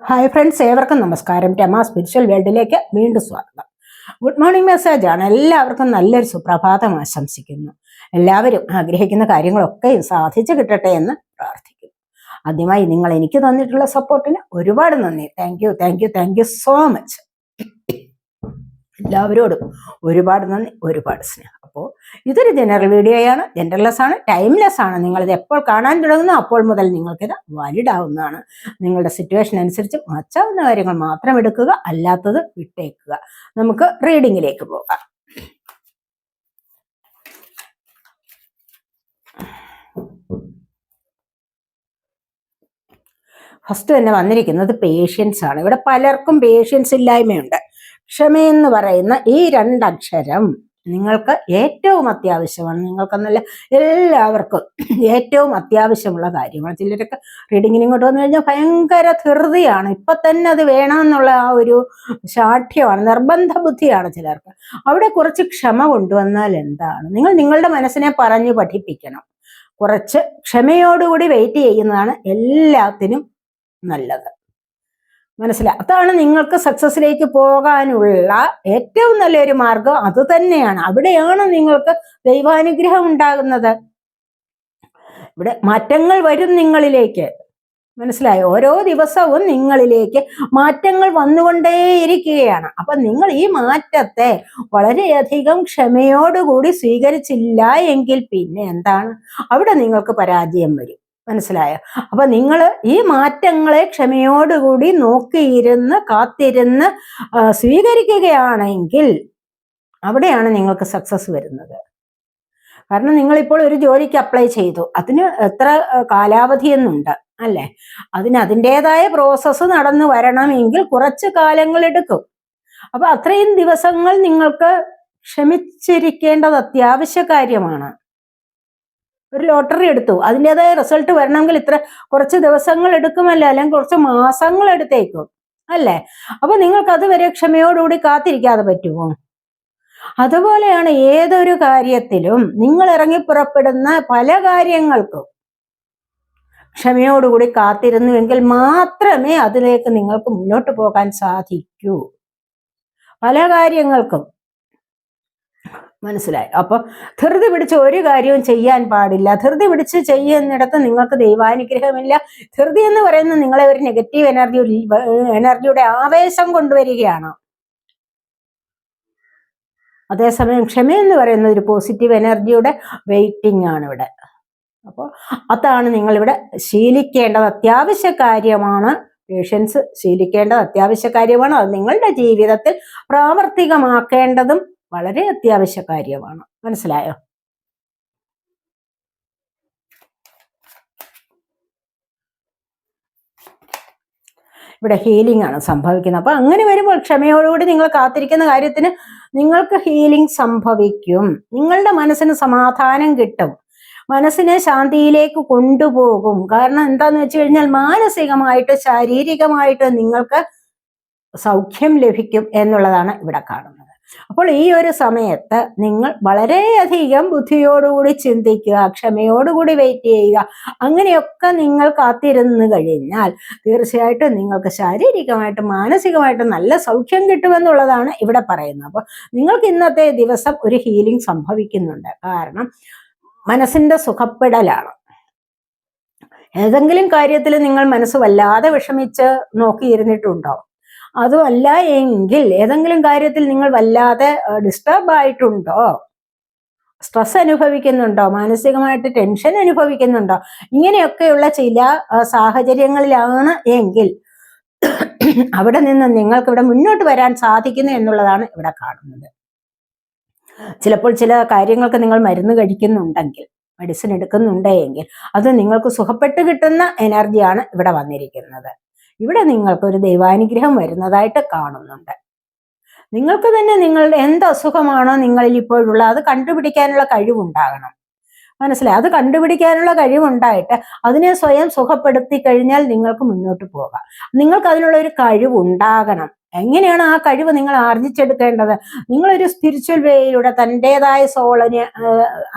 Hi friends, ഏവർക്കും നമസ്കാരം. Rama spiritual വേൾഡിലേക്ക് വീണ്ടും സ്വാഗതം. ഗുഡ് മോർണിംഗ് മെസ്സേജ് ആണ്. എല്ലാവർക്കും നല്ലൊരു സുപ്രഭാതം ആശംസിക്കുന്നു. എല്ലാവരും ആഗ്രഹിക്കുന്ന കാര്യങ്ങളൊക്കെ സാധിച്ചു കിട്ടട്ടെ എന്ന് പ്രാർത്ഥിക്കുന്നു. ആദ്യമായി നിങ്ങൾ എനിക്ക് തന്നിട്ടുള്ള സപ്പോർട്ടിന് ഒരുപാട് നന്ദി. Thank you so much. എല്ലാവരോടും ഒരുപാട് നന്ദി, ഒരുപാട് സ്നേഹം. അപ്പോൾ ഇതൊരു ജനറൽ വീഡിയോയാണ്, ജെൻഡർലെസ് ആണ്, ടൈംലെസ് ആണ്. നിങ്ങളിത് എപ്പോൾ കാണാൻ തുടങ്ങുന്നു അപ്പോൾ മുതൽ നിങ്ങൾക്കിത് വാലിഡ് ആവുന്നതാണ്. നിങ്ങളുടെ സിറ്റുവേഷൻ അനുസരിച്ച് മാറ്റാവുന്ന കാര്യങ്ങൾ മാത്രം എടുക്കുക, അല്ലാത്തത് വിട്ടേക്കുക. നമുക്ക് റീഡിങ്ങിലേക്ക് പോകാം. ഫസ്റ്റ് തന്നെ വന്നിരിക്കുന്നത് പേഷ്യൻസ് ആണ്. ഇവിടെ പലർക്കും പേഷ്യൻസ് ഇല്ലായ്മയുണ്ട്. ക്ഷമയെന്ന് പറയുന്ന ഈ രണ്ടക്ഷരം നിങ്ങൾക്ക് ഏറ്റവും അത്യാവശ്യമാണ്. നിങ്ങൾക്കെന്നല്ല, എല്ലാവർക്കും ഏറ്റവും അത്യാവശ്യമുള്ള കാര്യമാണ്. ചിലരൊക്കെ റീഡിങ്ങിന് ഇങ്ങോട്ട് വന്നു കഴിഞ്ഞാൽ ഭയങ്കര ധൃതിയാണ്, ഇപ്പൊ തന്നെ അത് വേണമെന്നുള്ള ആ ഒരു ശാഠ്യമാണ്, നിർബന്ധ ബുദ്ധിയാണ് ചിലർക്ക്. അവിടെ കുറച്ച് ക്ഷമ കൊണ്ടുവന്നാൽ എന്താണ്? നിങ്ങൾ നിങ്ങളുടെ മനസ്സിനെ പറഞ്ഞു പഠിപ്പിക്കണം. കുറച്ച് ക്ഷമയോടുകൂടി വെയിറ്റ് ചെയ്യുന്നതാണ് എല്ലാത്തിനും നല്ലത്. മനസ്സിലായി? അതാണ് നിങ്ങൾക്ക് സക്സസിലേക്ക് പോകാനുള്ള ഏറ്റവും നല്ലൊരു മാർഗം. അത് തന്നെയാണ്. അവിടെയാണ് നിങ്ങൾക്ക് ദൈവാനുഗ്രഹം ഉണ്ടാകുന്നത്. ഇവിടെ മാറ്റങ്ങൾ വരും നിങ്ങളിലേക്ക്. മനസ്സിലായോ? ഓരോ ദിവസവും നിങ്ങളിലേക്ക് മാറ്റങ്ങൾ വന്നുകൊണ്ടേയിരിക്കുകയാണ്. അപ്പൊ നിങ്ങൾ ഈ മാറ്റത്തെ വളരെയധികം ക്ഷമയോടുകൂടി സ്വീകരിച്ചില്ല എങ്കിൽ പിന്നെ എന്താണ്? അവിടെ നിങ്ങൾക്ക് പരാജയം വരും. മനസ്സിലായോ? അപ്പൊ നിങ്ങൾ ഈ മാറ്റങ്ങളെ ക്ഷമയോടുകൂടി നോക്കിയിരുന്ന് കാത്തിരുന്ന് സ്വീകരിക്കുകയാണെങ്കിൽ അവിടെയാണ് നിങ്ങൾക്ക് സക്സസ് വരുന്നത്. കാരണം നിങ്ങളിപ്പോൾ ഒരു ജോലിക്ക് അപ്ലൈ ചെയ്തു, അതിന് എത്ര കാലാവധി എന്നുണ്ട് അല്ലേ? അതിൻ്റെതായ പ്രോസസ്സ് നടന്നു വരണമെങ്കിൽ കുറച്ച് കാലങ്ങൾ എടുക്കും. അപ്പൊ അത്രയും ദിവസങ്ങൾ നിങ്ങൾക്ക് ക്ഷമിച്ചിരിക്കേണ്ടത് അത്യാവശ്യ കാര്യമാണ്. ഒരു ലോട്ടറി എടുത്തു, അതിൻ്റെതായ റിസൾട്ട് വരണമെങ്കിൽ കുറച്ച് ദിവസങ്ങൾ എടുക്കുമല്ലോ, അല്ലെങ്കിൽ കുറച്ച് മാസങ്ങൾ എടുത്തേക്കും അല്ലേ? അപ്പൊ നിങ്ങൾക്ക് അതുവരെ ക്ഷമയോടുകൂടി കാത്തിരിക്കാതെ പറ്റുമോ? അതുപോലെയാണ് ഏതൊരു കാര്യത്തിലും നിങ്ങൾ ഇറങ്ങി പുറപ്പെടുന്ന പല കാര്യങ്ങൾക്കും ക്ഷമയോടുകൂടി കാത്തിരുന്നുവെങ്കിൽ മാത്രമേ അതിലേക്ക് നിങ്ങൾക്ക് മുന്നോട്ട് പോകാൻ സാധിക്കൂ. പല കാര്യങ്ങൾക്കും. മനസ്സിലായി? അപ്പൊ ധൃതി പിടിച്ച് ഒരു കാര്യവും ചെയ്യാൻ പാടില്ല. ധൃതി പിടിച്ച് ചെയ്യുന്നിടത്ത് നിങ്ങൾക്ക് ദൈവാനുഗ്രഹമില്ല. ധൃതി എന്ന് പറയുന്നത് നിങ്ങളെ ഒരു നെഗറ്റീവ് എനർജിയുടെ ആവേശം കൊണ്ടുവരികയാണ്. അതേസമയം ക്ഷമയെന്ന് പറയുന്നത് ഒരു പോസിറ്റീവ് എനർജിയുടെ വെയിറ്റിംഗ് ആണ് ഇവിടെ. അപ്പോൾ അതാണ് നിങ്ങളിവിടെ ശീലിക്കേണ്ടത്, അത്യാവശ്യ കാര്യമാണ്. പേഷ്യൻസ് ശീലിക്കേണ്ടത് അത്യാവശ്യ കാര്യമാണ്. അത് നിങ്ങളുടെ ജീവിതത്തിൽ പ്രാവർത്തികമാക്കേണ്ടതും വളരെ അത്യാവശ്യ കാര്യമാണ്. മനസ്സിലായോ? ഇവിടെ ഹീലിംഗ് ആണ് സംഭവിക്കുന്നത്. അപ്പൊ അങ്ങനെ വരുമ്പോൾ ക്ഷമയോടുകൂടി നിങ്ങൾ കാത്തിരിക്കുന്ന കാര്യത്തിന് നിങ്ങൾക്ക് ഹീലിംഗ് സംഭവിക്കും. നിങ്ങളുടെ മനസ്സിന് സമാധാനം കിട്ടും, മനസ്സിനെ ശാന്തിയിലേക്ക് കൊണ്ടുപോകും. കാരണം എന്താന്ന് വെച്ച് കഴിഞ്ഞാൽ മാനസികമായിട്ട് ശാരീരികമായിട്ട് നിങ്ങൾക്ക് സൗഖ്യം ലഭിക്കും എന്നുള്ളതാണ് ഇവിടെ കാണുന്നത്. അപ്പോൾ ഈ ഒരു സമയത്ത് നിങ്ങൾ വളരെയധികം ബുദ്ധിയോടുകൂടി ചിന്തിക്കുക, ക്ഷമയോടുകൂടി വെയിറ്റ് ചെയ്യുക. അങ്ങനെയൊക്കെ നിങ്ങൾ കാത്തിരുന്ന് കഴിഞ്ഞാൽ തീർച്ചയായിട്ടും നിങ്ങൾക്ക് ശാരീരികമായിട്ടും മാനസികമായിട്ടും നല്ല സൗഖ്യം കിട്ടുമെന്നുള്ളതാണ് ഇവിടെ പറയുന്നത്. അപ്പോൾ നിങ്ങൾക്ക് ഇന്നത്തെ ദിവസം ഒരു ഹീലിംഗ് സംഭവിക്കുന്നുണ്ട്. കാരണം മനസ്സിന്റെ സുഖപ്പെടലാണ്. ഏതെങ്കിലും കാര്യത്തിൽ നിങ്ങൾ മനസ്സ് വല്ലാതെ വിഷമിച്ച് നോക്കിയിരുന്നിട്ടുണ്ടോ? അതുമല്ല എങ്കിൽ ഏതെങ്കിലും കാര്യത്തിൽ നിങ്ങൾ വല്ലാതെ ഡിസ്റ്റർബ് ആയിട്ടുണ്ടോ? സ്ട്രെസ് അനുഭവിക്കുന്നുണ്ടോ? മാനസികമായിട്ട് ടെൻഷൻ അനുഭവിക്കുന്നുണ്ടോ? ഇങ്ങനെയൊക്കെയുള്ള ചില സാഹചര്യങ്ങളിലാണ് എങ്കിൽ അവിടെ നിന്ന് നിങ്ങൾക്ക് ഇവിടെ മുന്നോട്ട് വരാൻ സാധിക്കുന്നു എന്നുള്ളതാണ് ഇവിടെ കാണുന്നത്. ചിലപ്പോൾ ചില കാര്യങ്ങൾക്ക് നിങ്ങൾ മരുന്ന് കഴിക്കുന്നുണ്ടെങ്കിൽ, മെഡിസിൻ എടുക്കുന്നുണ്ടെങ്കിൽ അത് നിങ്ങൾക്ക് സുഖപ്പെട്ട് കിട്ടുന്ന എനർജിയാണ് ഇവിടെ വന്നിരിക്കുന്നത്. ഇവിടെ നിങ്ങൾക്കൊരു ദൈവാനുഗ്രഹം വരുന്നതായിട്ട് കാണുന്നുണ്ട്. നിങ്ങൾക്ക് തന്നെ നിങ്ങളുടെ എന്ത് അസുഖമാണോ നിങ്ങളിൽ ഇപ്പോഴുള്ള അത് കണ്ടുപിടിക്കാനുള്ള കഴിവുണ്ടാകണം. മനസ്സിലായി? അത് കണ്ടുപിടിക്കാനുള്ള കഴിവുണ്ടായിട്ട് അതിനെ സ്വയം സുഖപ്പെടുത്തി കഴിഞ്ഞാൽ നിങ്ങൾക്ക് മുന്നോട്ട് പോകാം. നിങ്ങൾക്ക് അതിനുള്ള ഒരു കഴിവുണ്ടാകണം. എങ്ങനെയാണ് ആ കഴിവ് നിങ്ങൾ ആർജിച്ചെടുക്കേണ്ടത്? നിങ്ങളൊരു സ്പിരിച്വൽ വേയിലൂടെ തൻ്റെതായ സോളിനെ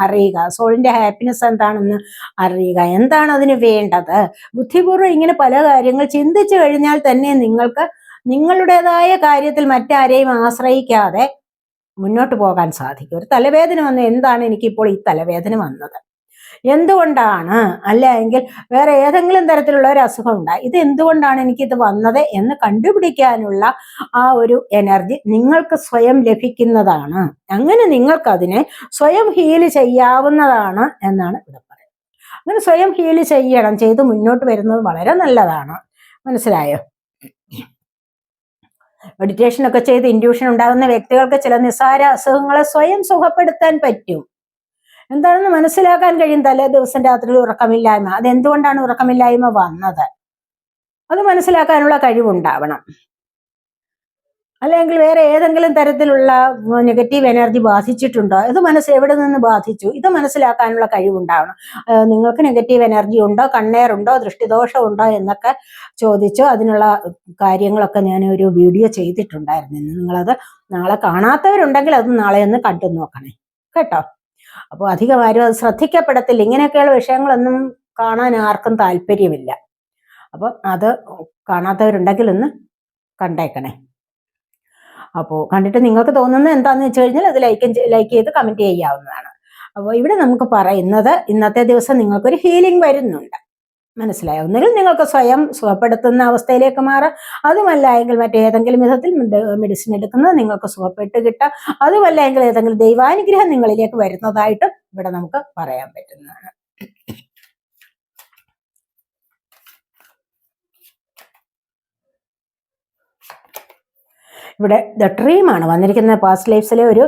അറിയുക, സോളിന്റെ ഹാപ്പിനെസ് എന്താണെന്ന് അറിയുക, എന്താണ് അതിന് വേണ്ടത്. ബുദ്ധിപൂർവ്വം ഇങ്ങനെ പല കാര്യങ്ങൾ ചിന്തിച്ചു കഴിഞ്ഞാൽ തന്നെ നിങ്ങൾക്ക് നിങ്ങളുടേതായ കാര്യത്തിൽ മറ്റാരെയും ആശ്രയിക്കാതെ മുന്നോട്ട് പോകാൻ സാധിക്കും. ഒരു തലവേദന വന്ന് എന്താണ് എനിക്കിപ്പോൾ ഈ തലവേദന വന്നത്, എന്തുകൊണ്ടാണ്, അല്ലെങ്കിൽ വേറെ ഏതെങ്കിലും തരത്തിലുള്ള ഒരു അസുഖം ഉണ്ടായി, ഇത് എന്തുകൊണ്ടാണ് എനിക്കിത് വന്നത് എന്ന് കണ്ടുപിടിക്കാനുള്ള ആ ഒരു എനർജി നിങ്ങൾക്ക് സ്വയം ലഭിക്കുന്നതാണ്. അങ്ങനെ നിങ്ങൾക്കതിനെ സ്വയം ഹീൽ ചെയ്യാവുന്നതാണ് എന്നാണ് ഇവിടെ പറയുന്നത്. അങ്ങനെ സ്വയം ഹീൽ ചെയ്ത് മുന്നോട്ട് വരുന്നത് വളരെ നല്ലതാണ്. മനസ്സിലായോ? മെഡിറ്റേഷൻ ഒക്കെ ചെയ്ത് ഇൻഡ്യൂഷൻ ഉണ്ടാകുന്ന വ്യക്തികൾക്ക് ചില നിസ്സാര അസുഖങ്ങളെ സ്വയം സുഖപ്പെടുത്താൻ പറ്റും. എന്താണെന്ന് മനസ്സിലാക്കാൻ കഴിയും. തലേ ദിവസം രാത്രി ഉറക്കമില്ലായ്മ, അതെന്തുകൊണ്ടാണ് ഉറക്കമില്ലായ്മ വന്നത്, അത് മനസ്സിലാക്കാനുള്ള കഴിവുണ്ടാവണം. അല്ലെങ്കിൽ വേറെ ഏതെങ്കിലും തരത്തിലുള്ള നെഗറ്റീവ് എനർജി ബാധിച്ചിട്ടുണ്ടോ, ഇത് എവിടെ നിന്ന് ബാധിച്ചു, ഇത് മനസ്സിലാക്കാനുള്ള കഴിവുണ്ടാവണം. നിങ്ങൾക്ക് നെഗറ്റീവ് എനർജി ഉണ്ടോ, കണ്ണേറുണ്ടോ, ദൃഷ്ടിദോഷമുണ്ടോ എന്നൊക്കെ ചോദിച്ചു അതിനുള്ള കാര്യങ്ങളൊക്കെ ഞാൻ ഒരു വീഡിയോ ചെയ്തിട്ടുണ്ടായിരുന്നു. നിങ്ങളത് നാളെ കാണാത്തവരുണ്ടെങ്കിൽ അത് നാളെ ഒന്ന് കണ്ടു നോക്കണേ കേട്ടോ. അപ്പോൾ അധികം ആരും അത് ശ്രദ്ധിക്കപ്പെടത്തില്ല. ഇങ്ങനെയൊക്കെയുള്ള വിഷയങ്ങളൊന്നും കാണാൻ ആർക്കും താല്പര്യമില്ല. അപ്പോൾ അത് കാണാത്തവരുണ്ടെങ്കിൽ ഒന്ന് കണ്ടേക്കണേ. അപ്പോൾ കണ്ടിട്ട് നിങ്ങൾക്ക് തോന്നുന്നത് എന്താണെന്ന് വെച്ച് കഴിഞ്ഞാൽ അത് ലൈക്ക് ചെയ്ത് കമൻറ്റ് ചെയ്യാവുന്നതാണ്. അപ്പോൾ ഇവിടെ നമുക്ക് പറയുന്നത് ഇന്നത്തെ ദിവസം നിങ്ങൾക്കൊരു ഹീലിംഗ് വരുന്നുണ്ട്. മനസ്സിലായോ? ഒന്നുകിൽ നിങ്ങൾക്ക് സ്വയം സുഖപ്പെടുത്തുന്ന അവസ്ഥയിലേക്ക് മാറാം, അതുമല്ല എങ്കിൽ മറ്റേതെങ്കിലും വിധത്തിൽ മെഡിസിൻ എടുക്കുന്നത് നിങ്ങൾക്ക് സുഖപ്പെട്ട് കിട്ടാം, അതുമല്ല എങ്കിൽ ഏതെങ്കിലും ദൈവാനുഗ്രഹം നിങ്ങളിലേക്ക് വരുന്നതായിട്ട് ഇവിടെ നമുക്ക് പറയാൻ പറ്റുന്നതാണ്. ഇവിടെ ദ ഡ്രീമാണ് വന്നിരിക്കുന്നത്. പാസ്റ്റ് ലൈഫ്സിലെ ഒരു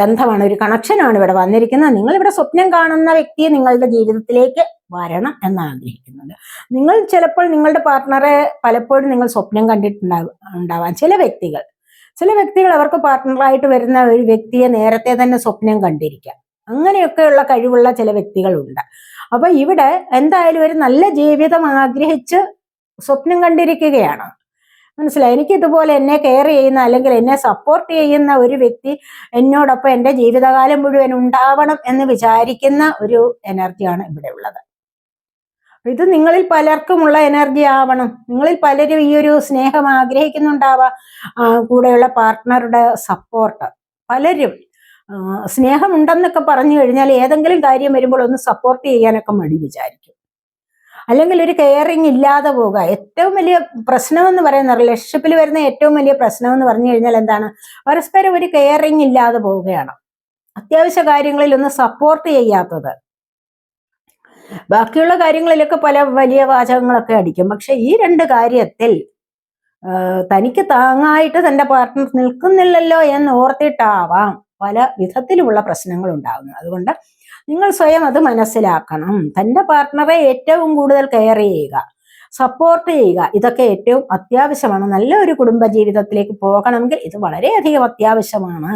ബന്ധമാണ്, ഒരു കണക്ഷനാണ് ഇവിടെ വന്നിരിക്കുന്നത്. നിങ്ങൾ ഇവിടെ സ്വപ്നം കാണുന്ന വ്യക്തിയെ നിങ്ങളുടെ ജീവിതത്തിലേക്ക് വരണം എന്നാഗ്രഹിക്കുന്നുണ്ട്. നിങ്ങൾ ചിലപ്പോൾ നിങ്ങളുടെ പാർട്ട്ണറെ പലപ്പോഴും നിങ്ങൾ സ്വപ്നം കണ്ടിട്ടുണ്ടാവാം. ചില വ്യക്തികൾ അവർക്ക് പാർട്ട്ണറായിട്ട് വരുന്ന ഒരു വ്യക്തിയെ നേരത്തെ തന്നെ സ്വപ്നം കണ്ടിരിക്കാം. അങ്ങനെയൊക്കെയുള്ള കഴിവുള്ള ചില വ്യക്തികളുണ്ട്. അപ്പൊ ഇവിടെ എന്തായാലും ഒരു നല്ല ജീവിതം ആഗ്രഹിച്ച് സ്വപ്നം കണ്ടിരിക്കുകയാണ്. മനസ്സിലായി? എനിക്ക് ഇതുപോലെ എന്നെ കെയർ ചെയ്യുന്ന അല്ലെങ്കിൽ എന്നെ സപ്പോർട്ട് ചെയ്യുന്ന ഒരു വ്യക്തി എന്നോടൊപ്പം എൻ്റെ ജീവിതകാലം മുഴുവൻ ഉണ്ടാവണം എന്ന് വിചാരിക്കുന്ന ഒരു എനർജിയാണ് ഇവിടെ ഉള്ളത്. ഇത് നിങ്ങളിൽ പലർക്കുമുള്ള എനർജി ആവണം. നിങ്ങളിൽ പലരും ഈ ഒരു സ്നേഹം ആഗ്രഹിക്കുന്നുണ്ടാവാം, കൂടെയുള്ള പാർട്ട്ണറുടെ സപ്പോർട്ട്. പലരും സ്നേഹമുണ്ടെന്നൊക്കെ പറഞ്ഞു കഴിഞ്ഞാൽ ഏതെങ്കിലും കാര്യം വരുമ്പോൾ ഒന്ന് സപ്പോർട്ട് ചെയ്യാനൊക്കെ മടി വിചാരിക്കും, അല്ലെങ്കിൽ ഒരു കെയറിങ് ഇല്ലാതെ പോവുക. ഏറ്റവും വലിയ പ്രശ്നം എന്ന് പറയുന്ന റിലേഷൻഷിപ്പിൽ വരുന്ന ഏറ്റവും വലിയ പ്രശ്നം എന്ന് പറഞ്ഞു കഴിഞ്ഞാൽ എന്താണ്? പരസ്പരം ഒരു കെയറിങ് ഇല്ലാതെ പോവുകയാണ്. അത്യാവശ്യ കാര്യങ്ങളിൽ ഒന്ന് സപ്പോർട്ട് ചെയ്യാത്തത്. ബാക്കിയുള്ള കാര്യങ്ങളിലൊക്കെ പല വലിയ വാചകങ്ങളൊക്കെ അടിക്കും. പക്ഷെ ഈ രണ്ട് കാര്യത്തിൽ തനിക്ക് താങ്ങായിട്ട് തൻ്റെ പാർട്ട്ണർ നിൽക്കുന്നില്ലല്ലോ എന്ന് ഓർത്തിട്ടാവാം പല വിധത്തിലുമുള്ള പ്രശ്നങ്ങൾ ഉണ്ടാകുന്നത്. അതുകൊണ്ട് നിങ്ങൾ സ്വയം അത് മനസ്സിലാക്കണം. തൻ്റെ പാർട്ട്ണറെ ഏറ്റവും കൂടുതൽ കെയർ ചെയ്യുക, സപ്പോർട്ട് ചെയ്യുക. ഇതൊക്കെ ഏറ്റവും അത്യാവശ്യമാണ്. നല്ലൊരു കുടുംബ ജീവിതത്തിലേക്ക് പോകണമെങ്കിൽ ഇത് വളരെയധികം അത്യാവശ്യമാണ്.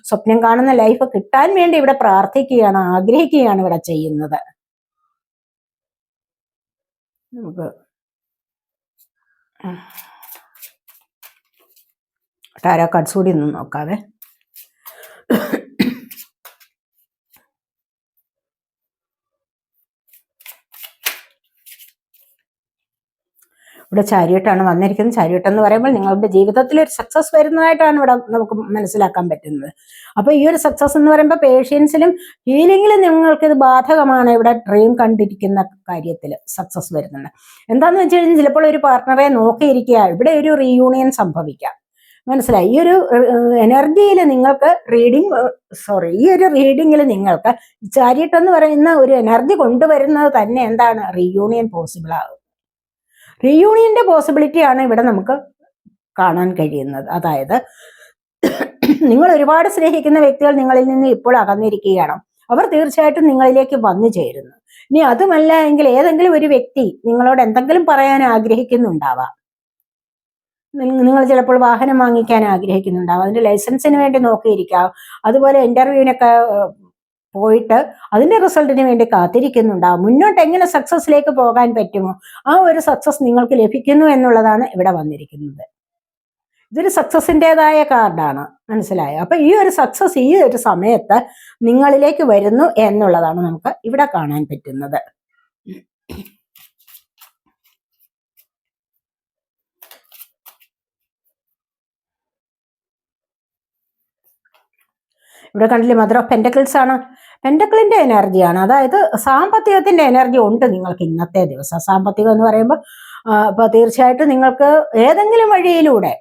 സ്വപ്നം കാണുന്ന ലൈഫ് കിട്ടാൻ വേണ്ടി ഇവിടെ പ്രാർത്ഥിക്കുകയാണ്, ആഗ്രഹിക്കുകയാണ് ഇവിടെ ചെയ്യുന്നത്. നമുക്ക് ടാരോ കാർഡ്സ് കൂടി ഒന്ന് നോക്കാവേ. ഇവിടെ ചാരിയട്ടാണ് വന്നിരിക്കുന്നത്. ചാരിയട്ട് എന്ന് പറയുമ്പോൾ നിങ്ങളുടെ ജീവിതത്തിൽ ഒരു സക്സസ് വരുന്നതായിട്ടാണ് ഇവിടെ നമുക്ക് മനസ്സിലാക്കാൻ പറ്റുന്നത്. അപ്പോൾ ഈ ഒരു സക്സസ് എന്ന് പറയുമ്പോൾ പേഷ്യൻസിലും ഹീലിംഗിലും നിങ്ങൾക്കിത് ബാധകമാണ്. ഇവിടെ ഡ്രീം കണ്ടിരിക്കുന്ന കാര്യത്തിൽ സക്സസ് വരുന്നുണ്ട്. എന്താണെന്ന് വെച്ച് കഴിഞ്ഞാൽ ചിലപ്പോൾ ഒരു പാർട്ട്ണറെ നോക്കിയിരിക്കുക, ഇവിടെ ഒരു റീയൂണിയൻ സംഭവിക്കാം. മനസ്സിലായി? ഈ ഒരു എനർജിയിൽ നിങ്ങൾക്ക് ഈ ഒരു റീഡിങ്ങിൽ നിങ്ങൾക്ക് ചാരിയട്ട് എന്ന് പറയുന്ന ഒരു എനർജി കൊണ്ടുവരുന്നത് തന്നെ എന്താണ്? റീയൂണിയൻ പോസിബിൾ ആകും. റീയൂണിയന്റെ പോസിബിലിറ്റിയാണ് ഇവിടെ നമുക്ക് കാണാൻ കഴിയുന്നത്. അതായത് നിങ്ങൾ ഒരുപാട് സ്നേഹിക്കുന്ന വ്യക്തികൾ നിങ്ങളിൽ നിന്ന് ഇപ്പോൾ അകന്നിരിക്കുകയാണ്. അവർ തീർച്ചയായിട്ടും നിങ്ങളിലേക്ക് വന്നു ചേരുന്നു. ഇനി അതുമല്ല എങ്കിൽ ഏതെങ്കിലും ഒരു വ്യക്തി നിങ്ങളോട് എന്തെങ്കിലും പറയാൻ ആഗ്രഹിക്കുന്നുണ്ടാവാം. നിങ്ങൾ ചിലപ്പോൾ വാഹനം വാങ്ങിക്കാൻ ആഗ്രഹിക്കുന്നുണ്ടാവും, അതിന്റെ ലൈസൻസിന് വേണ്ടി നോക്കിയിരിക്കാം. അതുപോലെ ഇന്റർവ്യൂവിനൊക്കെ പോയിട്ട് അതിന്റെ റിസൾട്ടിന് വേണ്ടി കാത്തിരിക്കുന്നുണ്ടാവും. മുന്നോട്ട് എങ്ങനെ സക്സസിലേക്ക് പോകാൻ പറ്റുമോ ആ ഒരു സക്സസ് നിങ്ങൾക്ക് ലഭിക്കുന്നു എന്നുള്ളതാണ് ഇവിടെ വന്നിരിക്കുന്നത്. ഇതൊരു സക്സസിൻ്റെതായ കാർഡാണ്, മനസ്സിലായോ? അപ്പൊ ഈ ഒരു സക്സസ് ഈ ഒരു സമയത്ത് നിങ്ങളിലേക്ക് വരുന്നു എന്നുള്ളതാണ് നമുക്ക് ഇവിടെ കാണാൻ പറ്റുന്നത്. ഇവിടെ കണ്ടില്ലേ, മദർ ഓഫ് പെന്റക്കിൾസ് ആണ്. പെന്റക്കിളിന്റെ എനർജിയാണ്, അതായത് സാമ്പത്തികത്തിന്റെ എനർജി ഉണ്ട് നിങ്ങൾക്ക് ഇന്നത്തെ ദിവസം. സാമ്പത്തികം എന്ന് പറയുമ്പോൾ ഇപ്പൊ തീർച്ചയായിട്ടും നിങ്ങൾക്ക് ഏതെങ്കിലും വഴിയിലൂടെ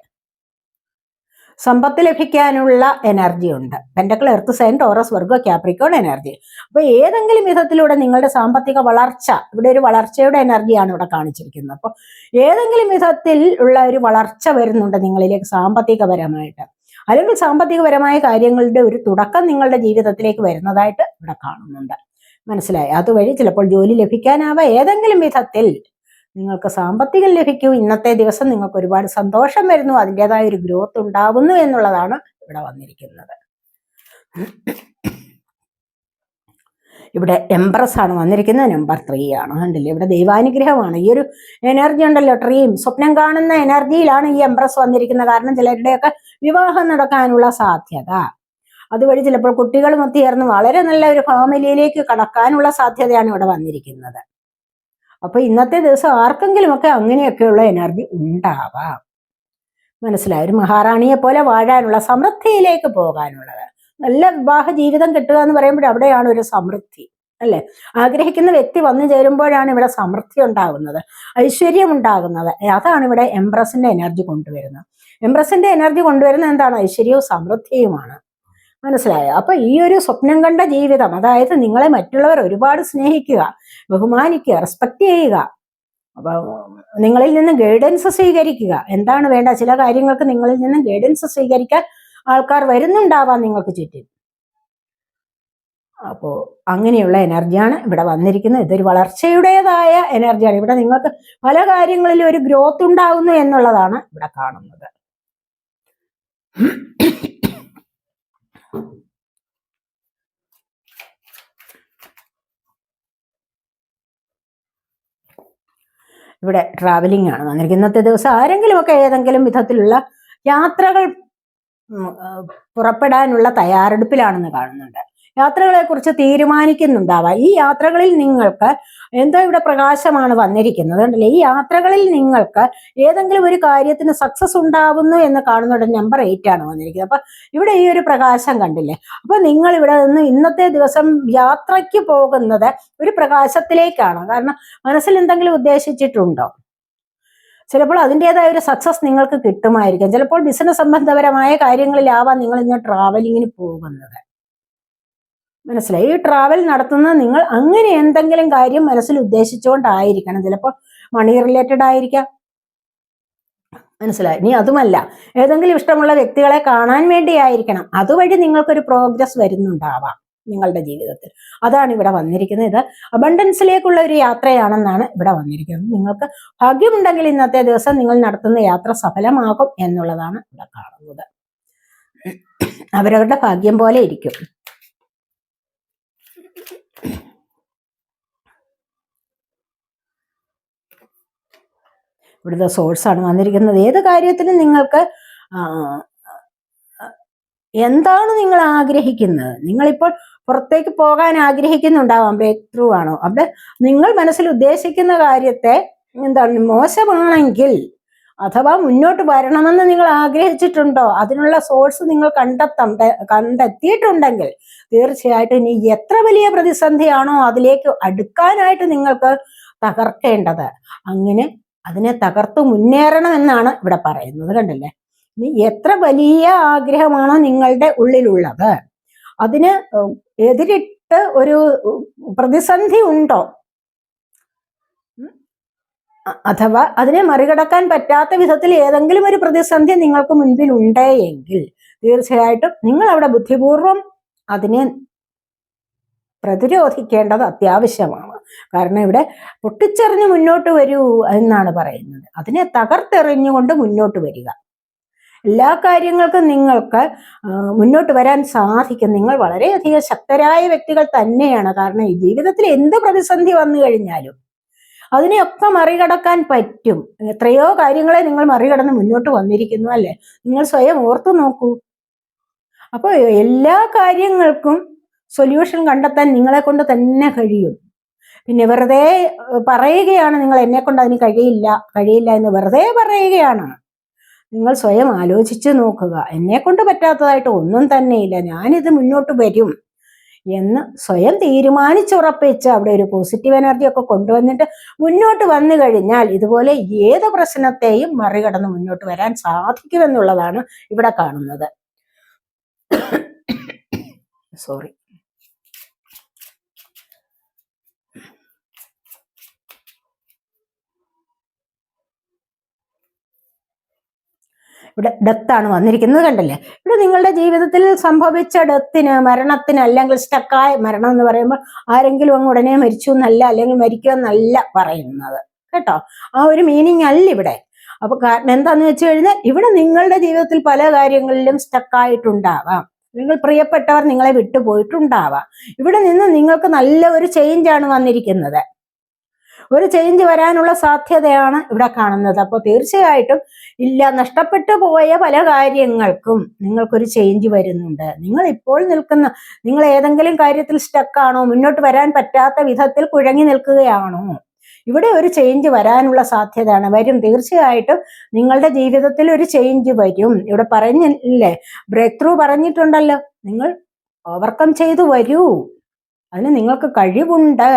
സമ്പത്ത് ലഭിക്കാനുള്ള എനർജി ഉണ്ട്. Pentacle, earth sign, Taurus, Virgo, Capricorn energy. അപ്പൊ ഏതെങ്കിലും വിധത്തിലൂടെ നിങ്ങളുടെ സാമ്പത്തിക വളർച്ച, ഇവിടെ ഒരു വളർച്ചയുടെ എനർജിയാണ് ഇവിടെ കാണിച്ചിരിക്കുന്നത്. അപ്പോൾ ഏതെങ്കിലും വിധത്തിൽ ഉള്ള ഒരു വളർച്ച വരുന്നുണ്ട് നിങ്ങളിലേക്ക് സാമ്പത്തികപരമായിട്ട്, അല്ലെങ്കിൽ സാമ്പത്തികപരമായ കാര്യങ്ങളുടെ ഒരു തുടക്കം നിങ്ങളുടെ ജീവിതത്തിലേക്ക് വരുന്നതായിട്ട് ഇവിടെ കാണുന്നുണ്ട്. മനസ്സിലായി? അതുവഴി ചിലപ്പോൾ ജോലി ലഭിക്കാനാവാം, ഏതെങ്കിലും വിധത്തിൽ നിങ്ങൾക്ക് സാമ്പത്തികം ലഭിക്കും. ഇന്നത്തെ ദിവസം നിങ്ങൾക്ക് ഒരുപാട് സന്തോഷം വരുന്നു, അതിൻ്റെതായ ഒരു ഗ്രോത്ത് ഉണ്ടാവുന്നു എന്നുള്ളതാണ് ഇവിടെ വന്നിരിക്കുന്നത്. ഇവിടെ എംപ്രസ് ആണ് വന്നിരിക്കുന്നത്, നമ്പർ 3 ആണ്. കണ്ടില്ലേ, ഇവിടെ ദൈവാനുഗ്രഹമാണ്. ഈ ഒരു എനർജി ഉണ്ടല്ലോ, ഡ്രീം, സ്വപ്നം കാണുന്ന എനർജിയിലാണ് ഈ എംപ്രസ് വന്നിരിക്കുന്നത്. കാരണം ചിലരുടെയൊക്കെ വിവാഹം നടക്കാനുള്ള സാധ്യത, അതുവഴി ചിലപ്പോൾ കുട്ടികളും ഒത്തുചേർന്ന് വളരെ നല്ല ഒരു ഫാമിലിയിലേക്ക് കടക്കാനുള്ള സാധ്യതയാണ് ഇവിടെ വന്നിരിക്കുന്നത്. അപ്പൊ ഇന്നത്തെ ദിവസം ആർക്കെങ്കിലുമൊക്കെ അങ്ങനെയൊക്കെയുള്ള എനർജി ഉണ്ടാവാം. മനസ്സിലായി? ഒരു മഹാറാണിയെ പോലെ വാഴാനുള്ള, സമൃദ്ധിയിലേക്ക് പോകാനുള്ളത്, നല്ല വിവാഹ ജീവിതം കിട്ടുക എന്ന് പറയുമ്പോൾ അവിടെയാണ് ഒരു സമൃദ്ധി, അല്ലെ? ആഗ്രഹിക്കുന്ന വ്യക്തി വന്നു ചേരുമ്പോഴാണ് ഇവിടെ സമൃദ്ധി ഉണ്ടാകുന്നത്, ഐശ്വര്യം ഉണ്ടാകുന്നത്. അതാണ് ഇവിടെ എംപ്രസിന്റെ എനർജി കൊണ്ടുവരുന്നത്. എംപ്രസിന്റെ എനർജി കൊണ്ടുവരുന്നത് എന്താണ്? ഐശ്വര്യവും സമൃദ്ധിയുമാണ്. മനസ്സിലായോ? അപ്പൊ ഈ ഒരു സ്വപ്നം കണ്ട ജീവിതം, അതായത് നിങ്ങളെ മറ്റുള്ളവർ ഒരുപാട് സ്നേഹിക്കുക, ബഹുമാനിക്കുക, റെസ്പെക്ട് ചെയ്യുക, അപ്പൊ നിങ്ങളിൽ നിന്ന് ഗൈഡൻസ് സ്വീകരിക്കുക. എന്താണ് വേണ്ട, ചില കാര്യങ്ങൾക്ക് നിങ്ങളിൽ നിന്ന് ഗൈഡൻസ് സ്വീകരിക്കാൻ ആൾക്കാർ വരുന്നുണ്ടാവാം നിങ്ങൾക്ക് ചുറ്റും. അപ്പോ അങ്ങനെയുള്ള എനർജിയാണ് ഇവിടെ വന്നിരിക്കുന്നത്. ഇതൊരു വളർച്ചയുടേതായ എനർജിയാണ്. ഇവിടെ നിങ്ങൾക്ക് പല കാര്യങ്ങളിലും ഒരു ഗ്രോത്ത് ഉണ്ടാകുന്നു എന്നുള്ളതാണ് ഇവിടെ കാണുന്നത്. ഇവിടെ ട്രാവലിംഗ് ആണ് വന്നിരിക്കുന്നത്. ഇന്നത്തെ ദിവസം ആരെങ്കിലുമൊക്കെ ഏതെങ്കിലും വിധത്തിലുള്ള യാത്രകൾ പുറപ്പെടാനുള്ള തയ്യാറെടുപ്പിലാണെന്ന് കാണുന്നുണ്ട്. യാത്രകളെ കുറിച്ച് തീരുമാനിക്കുന്നുണ്ടാവാം. ഈ യാത്രകളിൽ നിങ്ങൾക്ക് എന്തോ ഇവിടെ പ്രകാശമാണ് വന്നിരിക്കുന്നത്, കണ്ടില്ലേ? ഈ യാത്രകളിൽ നിങ്ങൾക്ക് ഏതെങ്കിലും ഒരു കാര്യത്തിന് സക്സസ് ഉണ്ടാവുന്നു എന്ന് കാണുന്നുണ്ട്. നമ്പർ 8 ആണ് വന്നിരിക്കുന്നത്. അപ്പൊ ഇവിടെ ഈ ഒരു പ്രകാശം കണ്ടില്ലേ? അപ്പൊ നിങ്ങൾ ഇവിടെ നിന്ന് ഇന്നത്തെ ദിവസം യാത്രയ്ക്ക് പോകുന്നത് ഒരു പ്രകാശത്തിലേക്കാണ്. കാരണം മനസ്സിൽ എന്തെങ്കിലും ഉദ്ദേശിച്ചിട്ടുണ്ടോ? ചിലപ്പോൾ അതിൻ്റെതായ ഒരു സക്സസ് നിങ്ങൾക്ക് കിട്ടുമായിരിക്കും. ചിലപ്പോൾ ബിസിനസ് സംബന്ധപരമായ കാര്യങ്ങളിലാവാം നിങ്ങൾ ഇന്ന് ട്രാവലിങ്ങിന് പോകുന്നത്. മനസ്സിലായി? ഈ ട്രാവൽ നടത്തുന്നത് നിങ്ങൾ അങ്ങനെ എന്തെങ്കിലും കാര്യം മനസ്സിൽ ഉദ്ദേശിച്ചുകൊണ്ടായിരിക്കണം. ചിലപ്പോൾ മണി റിലേറ്റഡ് ആയിരിക്കാം. മനസ്സിലായി? ഇനി അതുമല്ല, ഏതെങ്കിലും ഇഷ്ടമുള്ള വ്യക്തികളെ കാണാൻ വേണ്ടിയായിരിക്കണം. അതുവഴി നിങ്ങൾക്കൊരു പ്രോഗ്രസ് വരുന്നുണ്ടാവാം നിങ്ങളുടെ ജീവിതത്തിൽ. അതാണ് ഇവിടെ വന്നിരിക്കുന്നത്. ഇത് അബണ്ടൻസിലേക്കുള്ള ഒരു യാത്രയാണെന്നാണ് ഇവിടെ വന്നിരിക്കുന്നത്. നിങ്ങൾക്ക് ഭാഗ്യമുണ്ടെങ്കിൽ ഇന്നത്തെ ദിവസം നിങ്ങൾ നടത്തുന്ന യാത്ര സഫലമാകും എന്നുള്ളതാണ് ഇവിടെ കാണുന്നത്. അവരവരുടെ ഭാഗ്യം പോലെ ഇരിക്കും. ഇവിടുത്തെ സോഴ്സാണ് വന്നിരിക്കുന്നത്. ഏത് കാര്യത്തിനും നിങ്ങൾക്ക് എന്താണ് നിങ്ങൾ ആഗ്രഹിക്കുന്നത്? നിങ്ങളിപ്പോൾ പുറത്തേക്ക് പോകാൻ ആഗ്രഹിക്കുന്നുണ്ടാവാം, ബ്രേക്ക് ത്രൂ ആണോ? അവിടെ നിങ്ങൾ മനസ്സിൽ ഉദ്ദേശിക്കുന്ന കാര്യത്തെ എന്താണ് മോശമാണെങ്കിൽ അഥവാ മുന്നോട്ട് വരണമെന്ന് നിങ്ങൾ ആഗ്രഹിച്ചിട്ടുണ്ടോ, അതിനുള്ള സോഴ്സ് നിങ്ങൾ കണ്ടെത്തിയിട്ടുണ്ടെങ്കിൽ തീർച്ചയായിട്ടും ഇനി എത്ര വലിയ പ്രതിസന്ധിയാണോ അതിലേക്ക് അടുക്കാനായിട്ട് നിങ്ങൾക്ക് തകർക്കേണ്ടത്, അങ്ങനെ അതിനെ തകർത്തു മുന്നേറണം എന്നാണ് ഇവിടെ പറയുന്നത്. കണ്ടില്ലേ? ഇനി എത്ര വലിയ ആഗ്രഹമാണോ നിങ്ങളുടെ ഉള്ളിലുള്ളത്, അതിന് എതിരിട്ട് ഒരു പ്രതിസന്ധി ഉണ്ടോ, അഥവാ അതിനെ മറികടക്കാൻ പറ്റാത്ത വിധത്തിൽ ഏതെങ്കിലും ഒരു പ്രതിസന്ധി നിങ്ങൾക്ക് മുൻപിൽ ഉണ്ടെങ്കിൽ തീർച്ചയായിട്ടും നിങ്ങൾ അവിടെ ബുദ്ധിപൂർവം അതിനെ പ്രതിരോധിക്കേണ്ടത് അത്യാവശ്യമാണ്. കാരണം ഇവിടെ പൊട്ടിച്ചെറിഞ്ഞ് മുന്നോട്ട് വരൂ എന്നാണ് പറയുന്നത്. അതിനെ തകർത്തെറിഞ്ഞുകൊണ്ട് മുന്നോട്ട് വരിക. എല്ലാ കാര്യങ്ങൾക്കും നിങ്ങൾക്ക് മുന്നോട്ട് വരാൻ സാധിക്കും. നിങ്ങൾ വളരെയധികം ശക്തരായ വ്യക്തികൾ തന്നെയാണ്. കാരണം ഈ ജീവിതത്തിൽ എന്ത് പ്രതിസന്ധി വന്നു കഴിഞ്ഞാലും അതിനെയൊക്കെ മറികടക്കാൻ പറ്റും. എത്രയോ കാര്യങ്ങളെ നിങ്ങൾ മറികടന്ന് മുന്നോട്ട് വന്നിരിക്കുന്നു അല്ലേ? നിങ്ങൾ സ്വയം ഓർത്തു നോക്കൂ. അപ്പോൾ എല്ലാ കാര്യങ്ങൾക്കും സൊല്യൂഷൻ കണ്ടെത്താൻ നിങ്ങളെ കൊണ്ട് തന്നെ കഴിയും. പിന്നെ വെറുതെ പറയുകയാണ് നിങ്ങൾ എന്നെ കൊണ്ട് അതിന് കഴിയില്ല എന്ന് വെറുതെ പറയുകയാണ്. നിങ്ങൾ സ്വയം ആലോചിച്ച് നോക്കുക. എന്നെ കൊണ്ട് പറ്റാത്തതായിട്ട് ഒന്നും തന്നെയില്ല, ഞാനിത് മുന്നോട്ട് വരും എന്ന് സ്വയം തീരുമാനിച്ചുറപ്പിച്ച് അവിടെ ഒരു പോസിറ്റീവ് എനർജി ഒക്കെ കൊണ്ടുവന്നിട്ട് മുന്നോട്ട് വന്നു കഴിഞ്ഞാൽ ഇതുപോലെ ഏത് പ്രശ്നത്തെയും മറികടന്ന് മുന്നോട്ട് വരാൻ സാധിക്കുമെന്നുള്ളതാണ് ഇവിടെ കാണുന്നത്. സോറി. ഇവിടെ ഡെത്താണ് വന്നിരിക്കുന്നത്, കണ്ടല്ലേ? ഇവിടെ നിങ്ങളുടെ ജീവിതത്തിൽ സംഭവിച്ച ഡെത്തിന്, മരണത്തിന്, അല്ലെങ്കിൽ സ്റ്റക്കായ മരണം എന്ന് പറയുമ്പോൾ ആരെങ്കിലും അങ്ങ് ഉടനെ മരിച്ചു എന്നല്ല, അല്ലെങ്കിൽ മരിക്കുക എന്നല്ല പറയുന്നത് കേട്ടോ. ആ ഒരു മീനിങ് അല്ല ഇവിടെ. അപ്പൊ കാരണം എന്താന്ന് വെച്ച് കഴിഞ്ഞാൽ ഇവിടെ നിങ്ങളുടെ ജീവിതത്തിൽ പല കാര്യങ്ങളിലും സ്റ്റക്കായിട്ടുണ്ടാവാം, നിങ്ങൾ പ്രിയപ്പെട്ടവർ നിങ്ങളെ വിട്ടുപോയിട്ടുണ്ടാവാം. ഇവിടെ നിന്ന് നിങ്ങൾക്ക് നല്ല ഒരു ചേഞ്ചാണ് വന്നിരിക്കുന്നത്, ഒരു ചേഞ്ച് വരാനുള്ള സാധ്യതയാണ് ഇവിടെ കാണുന്നത്. അപ്പോൾ തീർച്ചയായിട്ടും നഷ്ടപ്പെട്ടു പോയ പല കാര്യങ്ങൾക്കും നിങ്ങൾക്കൊരു ചേഞ്ച് വരുന്നുണ്ട്. നിങ്ങൾ ഏതെങ്കിലും കാര്യത്തിൽ സ്റ്റക്കാണോ, മുന്നോട്ട് വരാൻ പറ്റാത്ത വിധത്തിൽ കുഴങ്ങി നിൽക്കുകയാണോ? ഇവിടെ ഒരു ചേഞ്ച് വരാനുള്ള സാധ്യതയാണ്, വരും. തീർച്ചയായിട്ടും നിങ്ങളുടെ ജീവിതത്തിൽ ഒരു ചേഞ്ച് വരും. ഇവിടെ പറഞ്ഞില്ലേ, ബ്രേക്ക് ത്രൂ പറഞ്ഞിട്ടുണ്ടല്ലോ, നിങ്ങൾ ഓവർകം ചെയ്തു വരൂ, അതിന് നിങ്ങൾക്ക് കഴിവുണ്ട്.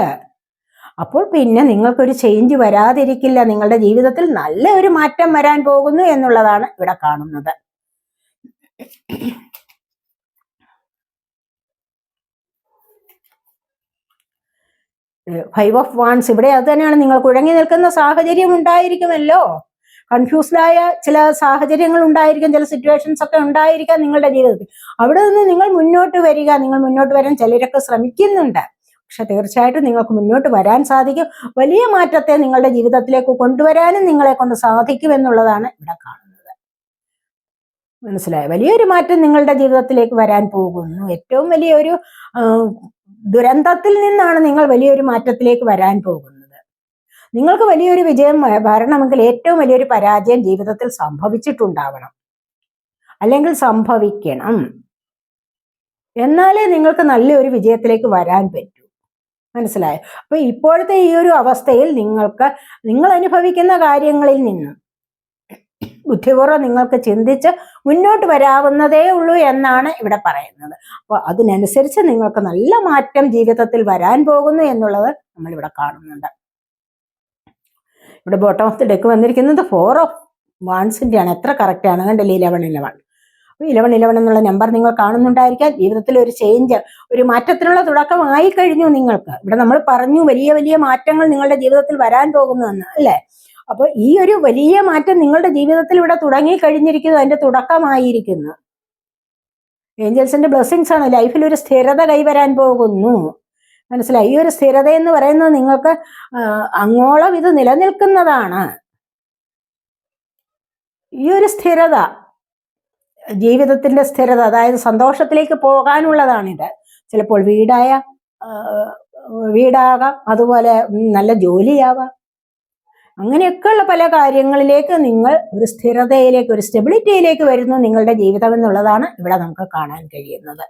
അപ്പോൾ പിന്നെ നിങ്ങൾക്കൊരു ചേഞ്ച് വരാതിരിക്കില്ല. നിങ്ങളുടെ ജീവിതത്തിൽ നല്ല ഒരു മാറ്റം വരാൻ പോകുന്നു എന്നുള്ളതാണ് ഇവിടെ കാണുന്നത്. ഫൈവ് ഓഫ് വാൻസ്, ഇവിടെ അത് തന്നെയാണ്. നിങ്ങൾ കുഴങ്ങി നിൽക്കുന്ന സാഹചര്യം ഉണ്ടായിരിക്കുമല്ലോ, കൺഫ്യൂസ്ഡായ ചില സാഹചര്യങ്ങൾ ഉണ്ടായിരിക്കും, ചില സിറ്റുവേഷൻസ് ഒക്കെ ഉണ്ടായിരിക്കാം നിങ്ങളുടെ ജീവിതത്തിൽ. അവിടെ നിന്ന് നിങ്ങൾ മുന്നോട്ട് വരിക. നിങ്ങൾ മുന്നോട്ട് വരാൻ ചിലരൊക്കെ ശ്രമിക്കുന്നുണ്ട്, പക്ഷെ തീർച്ചയായിട്ടും നിങ്ങൾക്ക് മുന്നോട്ട് വരാൻ സാധിക്കും. വലിയ മാറ്റത്തെ നിങ്ങളുടെ ജീവിതത്തിലേക്ക് കൊണ്ടുവരാനും നിങ്ങളെ കൊണ്ട് സാധിക്കും എന്നുള്ളതാണ് ഇവിടെ കാണുന്നത്. മനസ്സിലായോ? വലിയൊരു മാറ്റം നിങ്ങളുടെ ജീവിതത്തിലേക്ക് വരാൻ പോകുന്നു. ഏറ്റവും വലിയൊരു ദുരന്തത്തിൽ നിന്നാണ് നിങ്ങൾ വലിയൊരു മാറ്റത്തിലേക്ക് വരാൻ പോകുന്നത്. നിങ്ങൾക്ക് വലിയൊരു വിജയം വരണമെങ്കിൽ ഏറ്റവും വലിയൊരു പരാജയം ജീവിതത്തിൽ സംഭവിച്ചിട്ടുണ്ടാവണം, അല്ലെങ്കിൽ സംഭവിക്കണം. എന്നാലേ നിങ്ങൾക്ക് നല്ലൊരു വിജയത്തിലേക്ക് വരാൻ പറ്റൂ. മനസ്സിലായോ? അപ്പൊ ഇപ്പോഴത്തെ ഈ ഒരു അവസ്ഥയിൽ നിങ്ങൾ അനുഭവിക്കുന്ന കാര്യങ്ങളിൽ നിന്നും ബുദ്ധിപൂർവ്വം നിങ്ങൾക്ക് ചിന്തിച്ച് മുന്നോട്ട് വരാവുന്നതേ ഉള്ളൂ എന്നാണ് ഇവിടെ പറയുന്നത്. അപ്പോൾ അതിനനുസരിച്ച് നിങ്ങൾക്ക് നല്ല മാറ്റം ജീവിതത്തിൽ വരാൻ പോകുന്നു എന്നുള്ളത് നമ്മൾ ഇവിടെ കാണുന്നുണ്ട്. ഇവിടെ ബോട്ടം ഓഫ് ദി ഡെക്ക് വന്നിരിക്കുന്നത് 4 ഓഫ് വാൻസിന്റെ ആണ്. എത്ര കറക്റ്റ് ആണ്, കണ്ടല്ലേ? 11 എന്നുള്ള നമ്പർ നിങ്ങൾ കാണുന്നുണ്ടായിരിക്കാം. ജീവിതത്തിൽ ഒരു ചേഞ്ച്, ഒരു മാറ്റത്തിനുള്ള തുടക്കമായി കഴിഞ്ഞു നിങ്ങൾക്ക്. ഇവിടെ നമ്മൾ പറഞ്ഞു വലിയ വലിയ മാറ്റങ്ങൾ നിങ്ങളുടെ ജീവിതത്തിൽ വരാൻ പോകുന്നുവെന്ന്, അല്ലേ? അപ്പൊ ഈ ഒരു വലിയ മാറ്റം നിങ്ങളുടെ ജീവിതത്തിൽ ഇവിടെ തുടങ്ങി കഴിഞ്ഞിരിക്കുന്നു, അതിന്റെ തുടക്കമായിരിക്കുന്നു. ഏഞ്ചൽസിന്റെ ബ്ലെസ്സിങ്സ് ആണ്. ലൈഫിൽ ഒരു സ്ഥിരത കൈവരാൻ പോകുന്നു. മനസ്സിലായി? ഈ ഒരു സ്ഥിരത എന്ന് പറയുന്നത് നിങ്ങൾക്ക് അങ്ങോളം ഇത് നിലനിൽക്കുന്നതാണ്. ഈ ഒരു സ്ഥിരത, ജീവിതത്തിന്റെ സ്ഥിരത, അതായത് സന്തോഷത്തിലേക്ക് പോകാനുള്ളതാണിത്. ചിലപ്പോൾ വീടാകാം, അതുപോലെ നല്ല ജോലിയാവാം, അങ്ങനെയൊക്കെയുള്ള പല കാര്യങ്ങളിലേക്ക് നിങ്ങൾ ഒരു സ്ഥിരതയിലേക്ക്, ഒരു സ്റ്റെബിലിറ്റിയിലേക്ക് വരുന്നു നിങ്ങളുടെ ജീവിതം എന്നുള്ളതാണ് ഇവിടെ നമുക്ക് കാണാൻ കഴിയുന്നത്.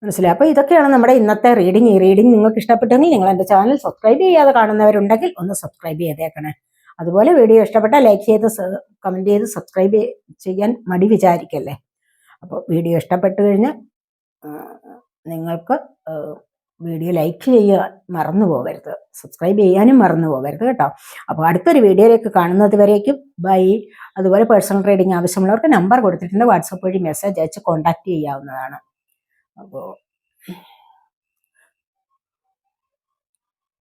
മനസ്സിലായി? അപ്പൊ ഇതൊക്കെയാണ് നമ്മുടെ ഇന്നത്തെ റീഡിംഗ്. ഈ റീഡിംഗ് നിങ്ങൾക്ക് ഇഷ്ടപ്പെട്ടെങ്കിൽ നിങ്ങൾ എൻ്റെ ചാനൽ സബ്സ്ക്രൈബ് ചെയ്യാതെ കാണുന്നവരുണ്ടെങ്കിൽ ഒന്ന് സബ്സ്ക്രൈബ് ചെയ്തേക്കണേ. അതുപോലെ വീഡിയോ ഇഷ്ടപ്പെട്ടാൽ ലൈക്ക് ചെയ്ത് കമന്റ് ചെയ്ത് സബ്സ്ക്രൈബ് ചെയ്യാൻ മടി വിചാരിക്കല്ലേ. അപ്പോൾ വീഡിയോ ഇഷ്ടപ്പെട്ടു കഴിഞ്ഞാൽ നിങ്ങൾക്ക് വീഡിയോ ലൈക്ക് ചെയ്യാൻ മറന്നു പോകരുത്, സബ്സ്ക്രൈബ് ചെയ്യാനും മറന്നു പോകരുത് കേട്ടോ. അപ്പോൾ അടുത്തൊരു വീഡിയോയിലേക്ക് കാണുന്നത് വരേക്കും ബൈ. അതുപോലെ പേഴ്സണൽ റീഡിംഗ് ആവശ്യമുള്ളവർക്ക് നമ്പർ കൊടുത്തിട്ടുണ്ട്, വാട്സപ്പ് വഴി മെസ്സേജ് അയച്ച് കോൺടാക്ട് ചെയ്യാവുന്നതാണ്. അപ്പോൾ